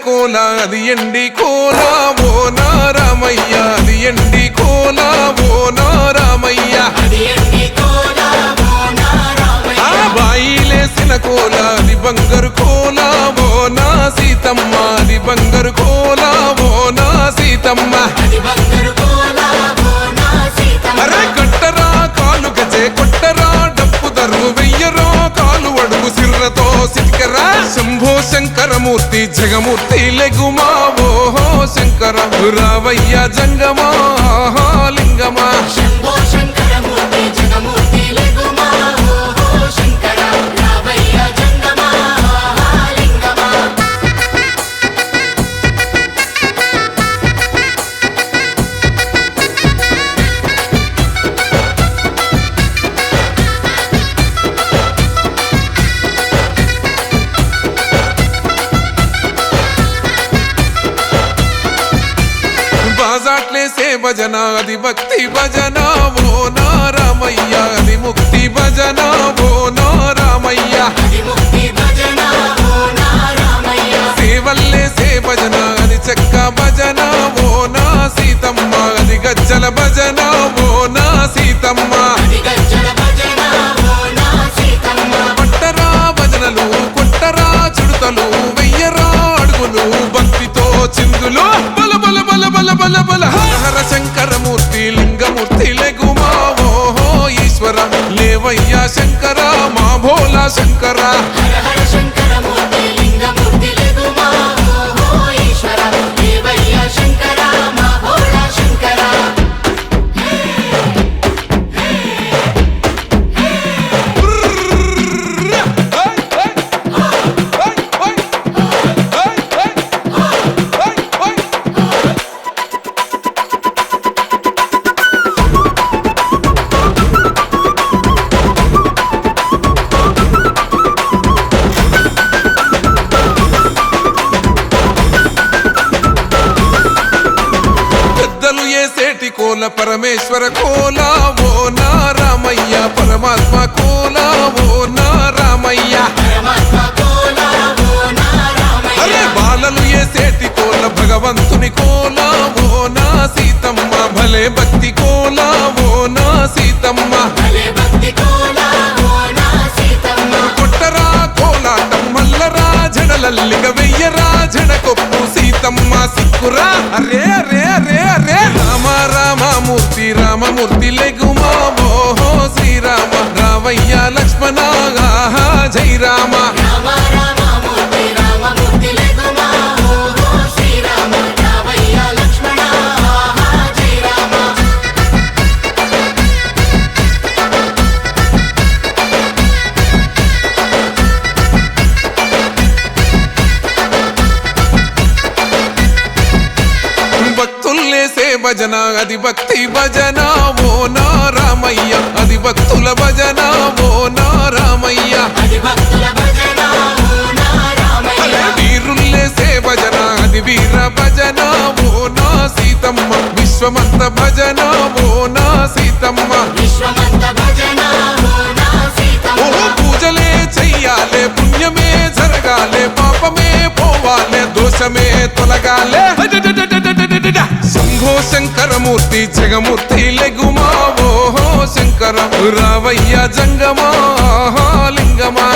కోల అది ఎండి కోల ఓ నారామయ్య అది ఎండి కోల ఓ నారామయ్య బాయిలేసిన కోల అది బంగారు కోల ఓ నా సీతమ్మ అది బంగారు కోల ఓ నా సీతమ్మ అరే కట్టరా కాలు గజే కొట్టరా డప్పు దరు వెయ్యరో కాలు అడుగు సిర్రతో సిటికరా శంభో శంకరమూర్తి జగమూర్తి లెగుమా ఓహో శంకర రావయ్య జంగమా లింగమా బాజాట్లేసే భజన అది భక్తి భజన ఓ నారామయ్య అది ముక్తి భజన ఓ నారామయ్య సేవల్లేసే భజన అది చెక్క భజన ఓ నా సీతమ్మ అది గజ్జల భజన ఓ నా సీతమ్మ పట్టరా భజనలు కొట్టరా చుడతలు వెయ్యరా అడుగులు భక్తితో చిందులు బల బల బల బల బల బల హర శంకరమూర్తి లింగమూర్తి లెగుమా ఓహో ఈశ్వర లేవయ్యా శంకర మా భోలా శంకర కోల పరమేశ్వర కోల ఓ నారామయ్య పరమాత్మ కోల ఓ నారామయ్య అరే బాలలు ఏసేటి కోల భగవంతుని కోల ఓ నా సీతమ్మ భలే భక్తి కోల ఓ నా సీతమ్మ కొట్టరా కోలాటం మల్లరా జడలల్లిగ వెయ్యరా జడకొప్పు సీతమ్మ సిక్కురా అరే అరే అరే అరే రామ రామమూర్తి రామమూర్తి లెగుమా ఓహో శ్రీరామ రావయ్య లక్ష్మణ జై రామ భక్తుల్లేసే భజన అది భక్తి భజన ఓ నారామయ్య అది భక్తుల భజన ఓ నారామయ్య వీరుల్లేసే భజన అది వీర భజన ఓ నా సీతమ్మ విశ్వమంత భజన ఓ నా సీతమ్మ ఓ పూజలే చెయ్యాలే పుణ్యమే జరగాలే పాపమే పోవాలే దోషమే తొలగాలే శంభో శంకరమూర్తి జగమూర్తి లెగుమా ఓహో శంకర రావయ్య జంగమా లింగమా